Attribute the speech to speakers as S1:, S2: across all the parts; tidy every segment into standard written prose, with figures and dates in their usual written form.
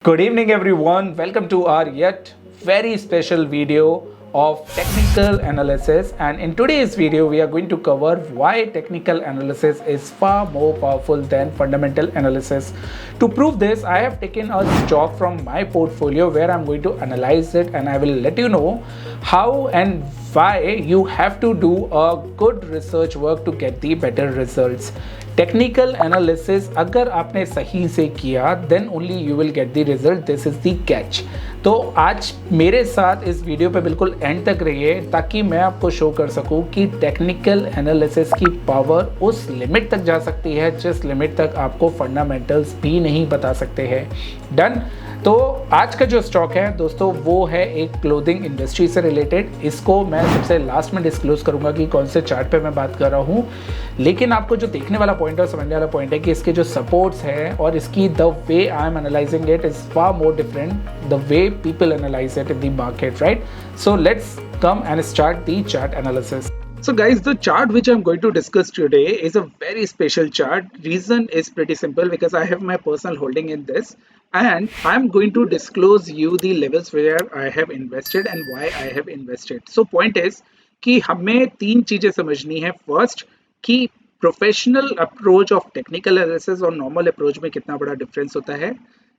S1: Good evening, everyone. Welcome to our yet very special video of technical analysis. And in today's video, we are going to cover why technical analysis is far more powerful than fundamental analysis. To prove this, I have taken a stock from my portfolio where I'm going to analyze it, and I will let you know how and why you have to do a good research work to get the better results. Technical analysis अगर आपने सही से किया then only you will get the result. This is the catch. तो आज मेरे साथ इस वीडियो पे बिल्कुल एंड तक रहिए ताकि मैं आपको शो कर सकूं कि टेक्निकल एनालिसिस की पावर उस लिमिट तक जा सकती है जिस लिमिट तक आपको फंडामेंटल्स भी नहीं बता सकते हैं. डन. तो आज का जो स्टॉक है दोस्तों वो है एक क्लोथिंग इंडस्ट्री से रिलेटेड. इसको मैं सबसे लास्ट में डिस्क्लोज करूंगा कि कौन से चार्ट पे मैं बात कर रहा हूँ, लेकिन आपको जो देखने वाला पॉइंट है समझने वाला पॉइंट है कि इसके जो सपोर्ट्स हैं और इसकी the way I am analysing it is far more different the way people analyze it in the market, right? So let's come and start the chart analysis. So guys, the chart which I'm going to discuss today is a very special chart. Reason is pretty simple because I have my personal holding in this and I'm going to disclose you the levels where I have invested and why I have invested. So point is कि हमें तीन चीजें समझनी है. First कि professional approach of technical analysis और normal approach में कितना बड़ा डिफरेंस होता है.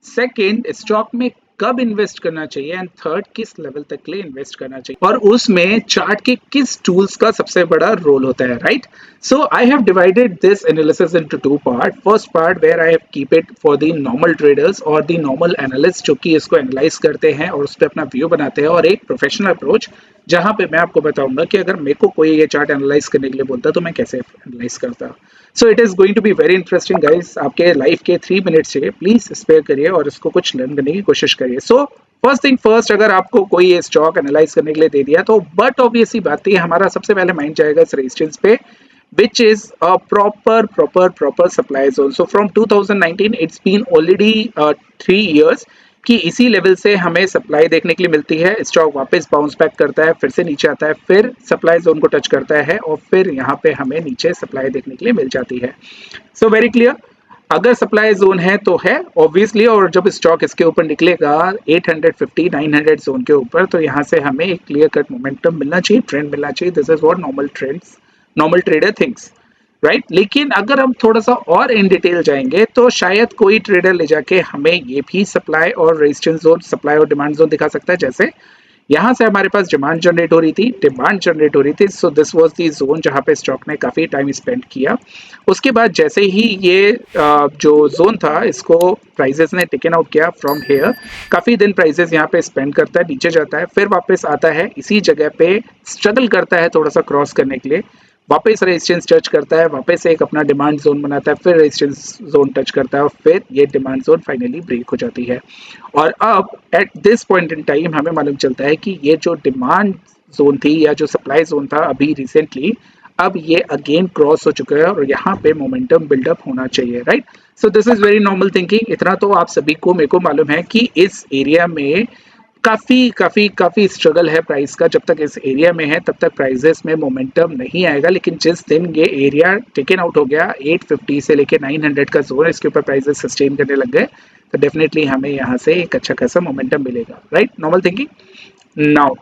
S1: सेकेंड, स्टॉक में कब इन्वेस्ट करना चाहिए एंड थर्ड, किस लेवल तक के लिए इन्वेस्ट करना चाहिए और उसमें चार्ट के किस टूल्स का सबसे बड़ा रोल होता है. Right. So I have divided this analysis into two part. First part where I have keep it for the normal traders और द नॉर्मल एनालिस्ट जो कि इसको एनालाइज करते हैं और उस पर अपना व्यू बनाते हैं, और एक प्रोफेशनल अप्रोच जहां पे मैं आपको बताऊंगा कि अगर मेरे को कोई ये चार्ट एनालाइज करने के लिए बोलता तो मैं कैसे एनालाइज करता. So it is going to be very interesting guys. आपके लाइफ के 3 मिनट्स चाहिए, प्लीज स्पेयर करिए और इसको कुछ लर्न करने की कोशिश करिए. सो फर्स्ट थिंग फर्स्ट, अगर आपको कोई ये स्टॉक एनालाइज करने के लिए दे दिया तो बट ऑब्वियसली बात है हमारा सबसे पहले माइंड जाएगा इस रेजिस्टेंस पे which is a proper supply zone. So from 2019 it's been already 3 years कि इसी लेवल से हमें सप्लाई देखने के लिए मिलती है. स्टॉक वापस बाउंस बैक करता है, फिर से नीचे आता है, फिर सप्लाई जोन को टच करता है और फिर यहाँ पे हमें नीचे सप्लाई देखने के लिए मिल जाती है. So very clear. अगर सप्लाई जोन है तो है ऑब्वियसली, और जब स्टॉक इसके ऊपर निकलेगा 850 900 जोन के ऊपर तो यहाँ से हमें एक क्लियर कट मोमेंटम मिलना चाहिए, ट्रेंड मिलना चाहिए. This is what normal trader thinks, right. लेकिन अगर हम थोड़ा सा और इन डिटेल जाएंगे तो शायद कोई ट्रेडर ले जाके हमें ये भी सप्लाई और रेजिस्टेंस जोन, सप्लाई और डिमांड जोन दिखा सकता है. जैसे यहाँ से हमारे पास डिमांड जनरेट हो रही थी, डिमांड जनरेट हो रही थी. So this was the zone जहाँ पे स्टॉक ने काफी टाइम स्पेंड किया. उसके बाद जैसे ही ये जो जोन था इसको प्राइजेस ने टेकन आउट किया फ्रॉम हेयर, काफी दिन प्राइजेस यहाँ पे स्पेंड करता है, नीचे जाता है, फिर वापस आता है, इसी जगह पे स्ट्रगल करता है थोड़ा सा क्रॉस करने के लिए, वापस रेजिस्टेंस टच करता है, वापस एक अपना डिमांड जोन बनाता है, फिर रेजिस्टेंस जोन टच करता है और फिर ये डिमांड जोन फाइनली ब्रेक हो जाती है. और अब at this point in time हमें मालूम चलता है कि ये जो डिमांड जोन थी या जो सप्लाई जोन था अभी रिसेंटली, अब ये अगेन क्रॉस हो चुका है और यहाँ पे मोमेंटम बिल्डअप होना चाहिए. Right. So this is very normal thinking. इतना तो आप सभी को, मेरे को मालूम है कि इस एरिया में काफी स्ट्रगल है प्राइस का. जब तक इस एरिया में है तब तक प्राइसेस में मोमेंटम नहीं आएगा, लेकिन जिस दिन ये एरिया टेकन आउट हो गया 850 से लेके 900 का जोन, इसके ऊपर प्राइसेस सस्टेन करने लग गए तो डेफिनेटली हमें यहाँ से एक अच्छा खासा मोमेंटम मिलेगा. राइट. Normal thinking. नाउ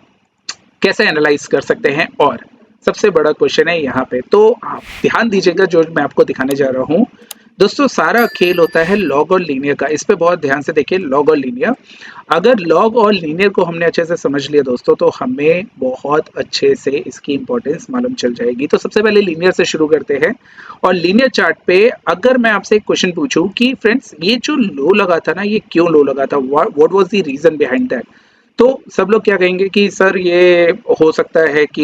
S1: कैसे एनालाइज कर सकते हैं, और सबसे बड़ा क्वेश्चन है यहाँ पे, तो आप ध्यान दीजिएगा जो मैं आपको दिखाने जा रहा हूँ. दोस्तों सारा खेल होता है लॉग और लीनियर का. इस पे बहुत ध्यान से देखिए, लॉग और लीनियर. अगर लॉग और लीनियर को हमने अच्छे से समझ लिया दोस्तों तो हमें बहुत अच्छे से इसकी इंपॉर्टेंस मालूम चल जाएगी. तो सबसे पहले लीनियर से शुरू करते हैं. और लीनियर चार्ट पे अगर मैं आपसे एक क्वेश्चन पूछूं कि फ्रेंड्स ये जो लो लगा था ना, ये क्यों लो लगा था, what was the reason behind that, तो सब लोग क्या कहेंगे कि सर ये हो सकता है कि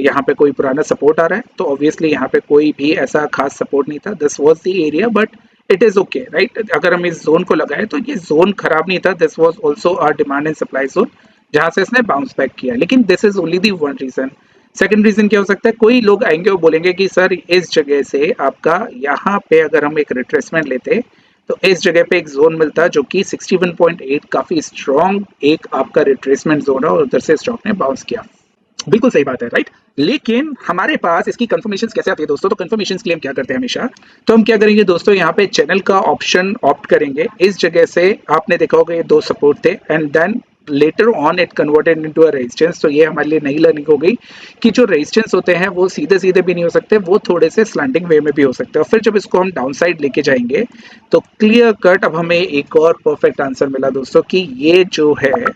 S1: यहाँ पे कोई पुराना सपोर्ट आ रहा है. तो ऑब्वियसली यहाँ पे कोई भी ऐसा खास सपोर्ट नहीं था. This was the area but it is okay. Right. अगर हम इस जोन को लगाए तो ये जोन खराब नहीं था. This was also a demand and supply zone जहाँ से इसने बाउंस बैक किया. लेकिन this is only the one reason. Second reason क्या हो सकता है, कोई लोग आएंगे और बोलेंगे कि सर इस जगह से आपका यहाँ पे अगर हम एक रिट्रेसमेंट लेते तो इस जगह पे एक जोन मिलता जो कि 61.8 काफी स्ट्रॉन्ग एक आपका रिट्रेसमेंट जोन है और उधर से स्टॉक ने बाउंस किया. बिल्कुल सही बात है, राइट। लेकिन हमारे पास इसकी कंफर्मेशन कैसे आती है दोस्तों? तो कंफर्मेशन के लिए हम क्या करते हैं हमेशा, तो हम क्या करेंगे दोस्तों, यहाँ पे चैनल का ऑप्शन ऑप्ट करेंगे। इस जगह से आपने देखा होगा ये दो सपोर्ट थे and then later on it converted into a resistance. तो ये हमारे लिए नई लर्निंग हो गई कि जो रेजिस्टेंस होते हैं वो सीधे सीधे भी नहीं हो सकते, वो थोड़े से स्लैंटिंग वे में भी हो सकते हैं। और फिर जब इसको हम डाउन साइड लेके जाएंगे तो क्लियर कट अब हमें एक और परफेक्ट आंसर मिला दोस्तों कि ये जो है,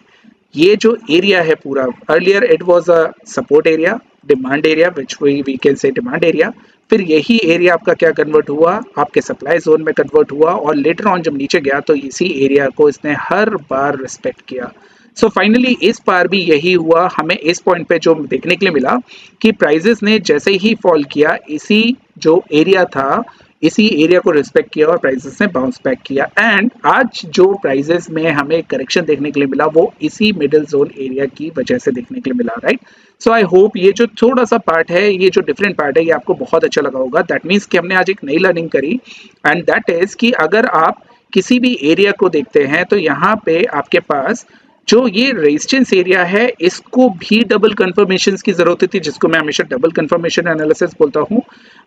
S1: ये जो एरिया है पूरा, earlier it was a support area, demand area which we can say demand area, फिर यही एरिया आपका क्या कन्वर्ट हुआ, आपके सप्लाई जोन में कन्वर्ट हुआ और लेटर ऑन जब नीचे गया तो इसी एरिया को इसने हर बार रिस्पेक्ट किया। सो फाइनली इस बार भी यही हुआ। हमें इस पॉइंट पे जो देखने के लिए मिला कि प्राइजेस ने जैसे ही फॉल किया, इसी जो एरिया था इसी एरिया को रिस्पेक्ट किया और प्राइसेस ने बाउंस बैक किया। एंड आज जो प्राइसेस में हमें करेक्शन देखने के लिए मिला वो इसी मिडिल जोन एरिया की वजह से देखने के लिए मिला, राइट। सो आई होप ये जो थोड़ा सा पार्ट है, ये जो डिफरेंट पार्ट है, ये आपको बहुत अच्छा लगा होगा। दैट मीन्स कि हमने आज एक नई लर्निंग करी एंड दैट इज कि अगर आप किसी भी एरिया को देखते हैं तो यहाँ पे आपके पास जो ये रेजिस्टेंस एरिया है इसको भी डबल कंफर्मेशन की जरूरत थी, जिसको मैं हमेशा डबल कंफर्मेशन एनालिसिस बोलता हूं।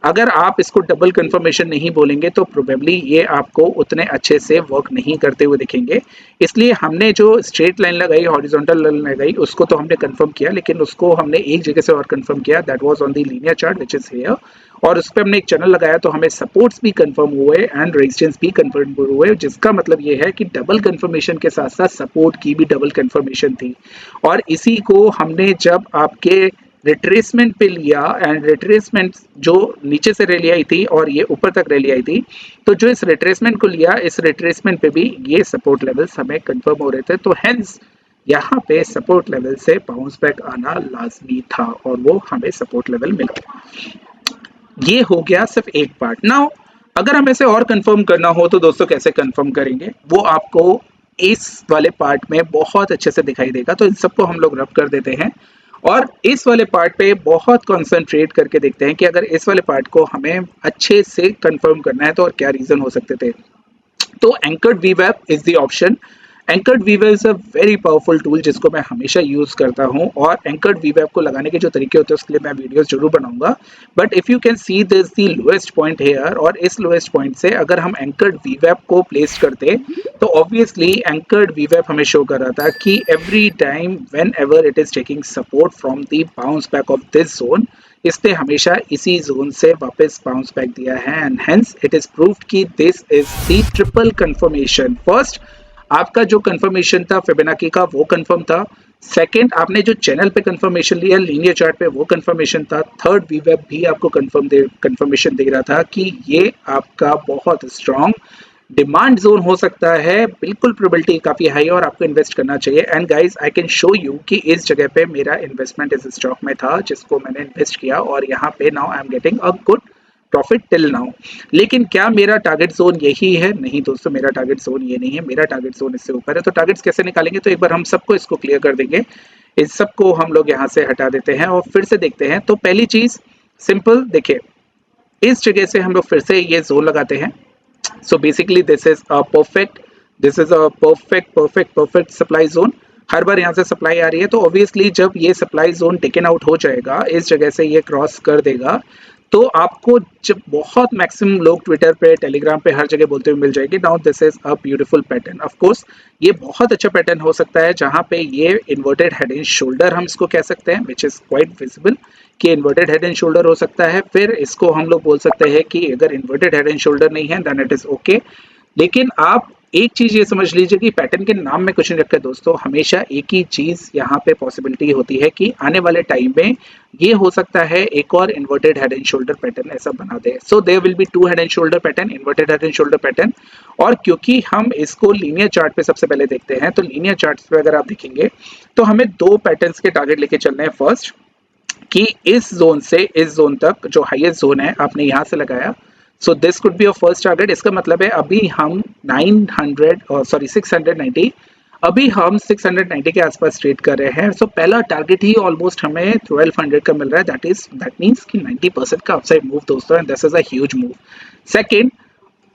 S1: अगर आप इसको डबल कंफर्मेशन नहीं बोलेंगे तो प्रोबेबली ये आपको उतने अच्छे से वर्क नहीं करते हुए दिखेंगे। इसलिए हमने जो स्ट्रेट लाइन लगाई, हॉरिजॉन्टल लाइन लगाई, उसको तो हमने कंफर्म किया, लेकिन उसको हमने एक जगह से और कंफर्म किया, that was on the linear chart which is here. और उस पर हमने एक चैनल लगाया तो हमें सपोर्ट्स भी कंफर्म हुए एंड रेजिस्टेंस भी कंफर्म हुए, जिसका मतलब ये है कि डबल कंफर्मेशन के साथ साथ सपोर्ट की भी डबल कंफर्मेशन थी। और इसी को हमने जब आपके रिट्रेसमेंट पे लिया एंड रिट्रेसमेंट जो नीचे से रैली आई थी और ये ऊपर तक रैली आई थी, तो जो इस रिट्रेसमेंट को लिया, इस रिट्रेसमेंट पे भी ये सपोर्ट लेवल्स हमें कंफर्म हो रहे थे। तो हेंस यहाँ पे सपोर्ट लेवल से बाउंस बैक आना लाजमी था और वो हमें सपोर्ट लेवल मिला। ये हो गया सिर्फ एक पार्ट। नाउ अगर हमें इसे और कंफर्म करना हो तो दोस्तों कैसे कंफर्म करेंगे, वो आपको इस वाले पार्ट में बहुत अच्छे से दिखाई देगा। तो इन सबको हम लोग रब कर देते हैं और इस वाले पार्ट पे बहुत कंसंट्रेट करके देखते हैं कि अगर इस वाले पार्ट को हमें अच्छे से कंफर्म करना है तो और क्या रीजन हो सकते थे। तो एंकर्ड वीवेब इज द ऑप्शन। एंकर्ड वीवेब is a very powerful tool जिसको मैं हमेशा यूज करता हूं और एंकर्ड वीवेब को लगाने के जो तरीके होते हैं उसके लिए मैं वीडियोस जरूर बनाऊंगा। But if you can see this the lowest point here, और इस लोएस्ट पॉइंट से अगर हम एंकर्ड वीवेब को प्लेस करते तो ऑब्वियसली एंकर्ड वीवेब हमें शो कर रहा था कि every time when ever it is taking support from the bounce back of this zone, इसने हमेशा इसी जोन से वापस बाउंस बैक दिया है and hence it is proved कि this is the triple confirmation. First, आपका जो कंफर्मेशन था फिबोनाची का वो कंफर्म था। सेकंड, आपने जो चैनल पे कंफर्मेशन लिया लीनियर चार्ट पे वो कंफर्मेशन था। थर्ड, वीवेब भी आपको कंफर्मेशन दे रहा था कि ये आपका बहुत स्ट्रॉन्ग डिमांड जोन हो सकता है, बिल्कुल प्रोबेबिलिटी काफी हाई और आपको इन्वेस्ट करना चाहिए। And guys I can show you कि इस जगह पे मेरा इन्वेस्टमेंट इस स्टॉक में था जिसको मैंने इन्वेस्ट किया और यहाँ पे now I am getting a good profit till now. लेकिन क्या मेरा टारगेट जोन यही है? नहीं दोस्तों, मेरा टारगेट जोन ये नहीं है, मेरा टारगेट जोन इससे ऊपर है। तो टारगेट्स कैसे निकालेंगे? तो एक बार हम सबको इसको क्लियर कर देंगे। इस सबको हम लोग यहाँ से हटा देते हैं और फिर से देखते हैं। तो पहली चीज सिंपल, देखिए इस जगह से हम लोग फिर से ये जोन लगाते हैं। So basically this is a perfect supply zone। हर बार यहाँ से सप्लाई आ रही है तो ऑब्वियसली जब ये सप्लाई जोन टेकन आउट हो जाएगा, इस जगह से ये क्रॉस कर देगा, तो आपको जब बहुत मैक्सिमम लोग ट्विटर पे, टेलीग्राम पे, हर जगह बोलते हुए मिल जाएगी। Now this is a beautiful pattern. Of course ये बहुत अच्छा पैटर्न हो सकता है जहाँ पे ये इन्वर्टेड हेड एंड शोल्डर हम इसको कह सकते हैं, विच इज क्वाइट विजिबल कि इन्वर्टेड हेड एंड शोल्डर हो सकता है। फिर इसको हम लोग बोल सकते हैं कि अगर इन्वर्टेड हेड एंड शोल्डर नहीं है देन इट इज ओके। लेकिन आप एक चीज ये समझ लीजिए कि पैटर्न के नाम में कुछ नहीं रखा दोस्तों, हमेशा एक ही चीज यहाँ पे पॉसिबिलिटी होती है कि आने वाले टाइम में ये हो सकता है एक और inverted head and shoulder pattern ऐसा बना दे। So there will be two head and shoulder pattern, inverted head and shoulder pattern. और क्योंकि हम इसको लीनियर चार्ट पे सबसे पहले देखते हैं, तो लीनियर चार्ट पे अगर आप देखेंगे तो हमें दो पैटर्न्स के टारगेट लेके चलने हैं। फर्स्ट कि इस जोन से इस जोन तक जो हाईएस्ट जोन है आपने यहाँ से लगाया, so this could be your first target. इसका मतलब है अभी हम 690, अभी हम 690 के आसपास ट्रेड कर रहे हैं। सो पहला टारगेट ही ऑलमोस्ट हमें 1200 का मिल रहा है। दैट मींस कि 90% का अपसाइड मूव दोस्तों, and this is a huge move. Second,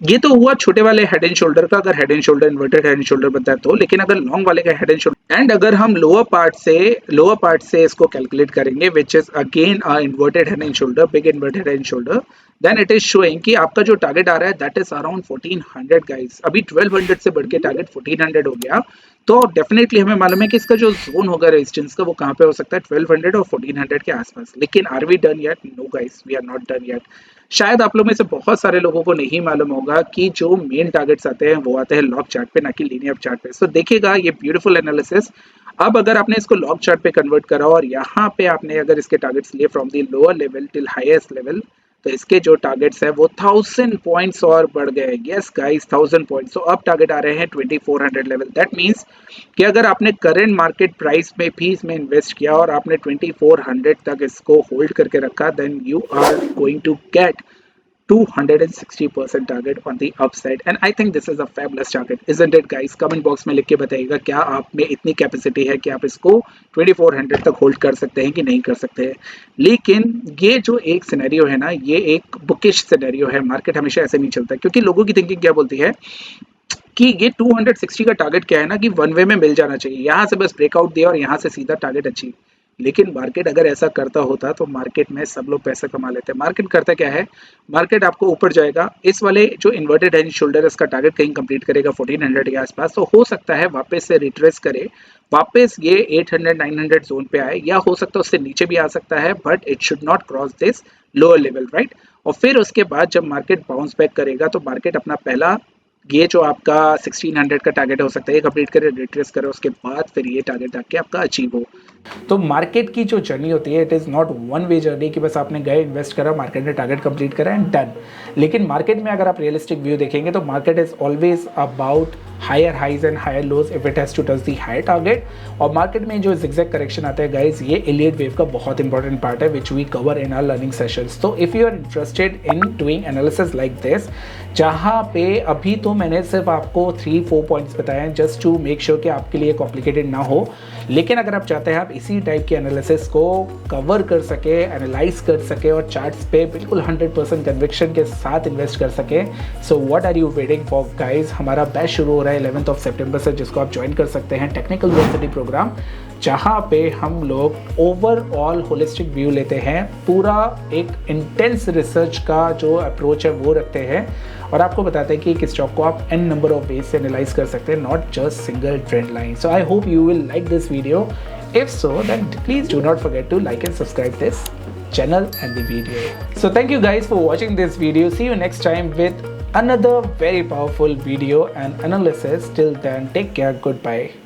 S1: ये तो हुआ छोटे वाले हेड एंड शोल्डर का, अगर head and shoulder inverted head and shoulder बनता है तो। लेकिन अगर लॉन्ग वाले का हेड एंड शोल्डर एंड अगर हम लोअर पार्ट से इसको कैलकुलेट करेंगे which is again inverted head and shoulder, big inverted head and shoulder, then it is showing कि आपका जो टारगेट आ रहा है दैट इज अराउंड 1400 गाइस। अभी 1200 से बढ़ के टारगेट 1400 हो गया। तो डेफिनेटली हमें मालूम है कि इसका जो जोन होगा रेजिस्टेंस का वो कहाँ पे हो सकता है, 1200 और 1400 के आसपास। लेकिन are we done yet? No guys, we are not done yet. शायद आप लोग में से बहुत सारे लोगों को नहीं मालूम होगा कि जो मेन टारगेट्स आते हैं वो आते हैं लॉग चार्ट पे, ना कि लीनियर चार्ट पे। सो देखिएगा ये ब्यूटीफुल एनालिसिस। अब अगर आपने इसको लॉग चार्ट पे कन्वर्ट करा और यहाँ पे आपने अगर इसके टारगेट्स लिए from the lower level till highest level, तो इसके जो टारगेट्स है वो 1000 पॉइंट्स और बढ़ गए। Yes guys, 1000 points. तो अब टारगेट आ रहे हैं 2400 लेवल। दैट मीन्स कि अगर आपने करंट मार्केट प्राइस में भी इसमें इन्वेस्ट किया और आपने 2400 तक इसको होल्ड करके रखा, then you are going to get 260% target on the upside, and I think this is a fabulous target, isn't it guys? Comment box में लिख के बताइएगा क्या आप में इतनी कैपेसिटी है कि आप इसको 2400 तक होल्ड कर सकते हैं कि नहीं कर सकते हैं। लेकिन ये जो एक सिनेरियो है ना, ये एक बुकिश सिनेरियो है। मार्केट हमेशा ऐसे नहीं चलता, क्योंकि लोगों की थिंकिंग क्या बोलती है कि ये 260 का टारगेट क्या है ना, कि वन वे में मिल जाना चाहिए, यहाँ से बस ब्रेकआउट दिया और यहाँ से सीधा टारगेट अचीव। लेकिन मार्केट अगर ऐसा करता होता तो मार्केट में सब लोग पैसा कमा लेते हैं। मार्केट करता क्या है, मार्केट आपको ऊपर जाएगा, इस वाले जो इन्वर्टेड हेड शोल्डर इसका टारगेट कहीं कंप्लीट करेगा 1400 के आसपास, तो हो सकता है वापस से रिट्रेस करे, वापस ये 800 900 जोन पे आए, या हो सकता है उससे नीचे भी आ सकता है, but it should not cross this lower level, right. और फिर उसके बाद जब मार्केट बाउंस बैक करेगा तो मार्केट अपना पहला ये जो आपका 1600 का टारगेट हो सकता है ये कंप्लीट करे, रिट्रेस करे, उसके बाद फिर ये टारगेट आके आपका अचीव हो। तो मार्केट की जो जर्नी होती है, it is not one way journey कि बस आपने गए, इन्वेस्ट करा, मार्केट ने टारगेट कंप्लीट करा एंड डन। लेकिन मार्केट में अगर आप रियलिस्टिक व्यू देखेंगे तो market is always about higher highs and higher lows if it has to touch the higher target. और मार्केट में जो zigzag करेक्शन आता है गाइज, ये एलियट वेव का बहुत इंपॉर्टेंट पार्ट है which we cover in our learning sessions. तो if you are interested in doing analysis like this, जहाँ पे अभी तो मैंने सिर्फ आपको 3-4 पॉइंट्स बताए हैं जस्ट टू मेक श्योर कि आपके लिए कॉम्प्लिकेटेड ना हो। लेकिन अगर आप चाहते हैं आप इसी टाइप के एनालिसिस को कवर कर सके, एनालाइज कर सके और चार्ट्स पे बिल्कुल 100% कन्विक्शन के साथ इन्वेस्ट कर सके, so what are you waiting for guys. हमारा बैच शुरू हो रहा है 11th सितंबर से, जिसको आप ज्वाइन कर सकते हैं, टेक्निकल वेलोसिटी प्रोग्राम, जहाँ पे हम लोग ओवरऑल होलिस्टिक व्यू लेते हैं, पूरा एक इंटेंस रिसर्च का जो अप्रोच है वो रखते हैं और आपको बताते हैं कि एक स्टॉक को आप n नंबर ऑफ वेज से एनालाइज कर सकते हैं, not just single trend line. So I hope you will like this video. If so, then please do not forget to like and subscribe this channel and the video. So thank you guys for watching this video. See you next time with another very powerful video and analysis. Till then, take care. Goodbye.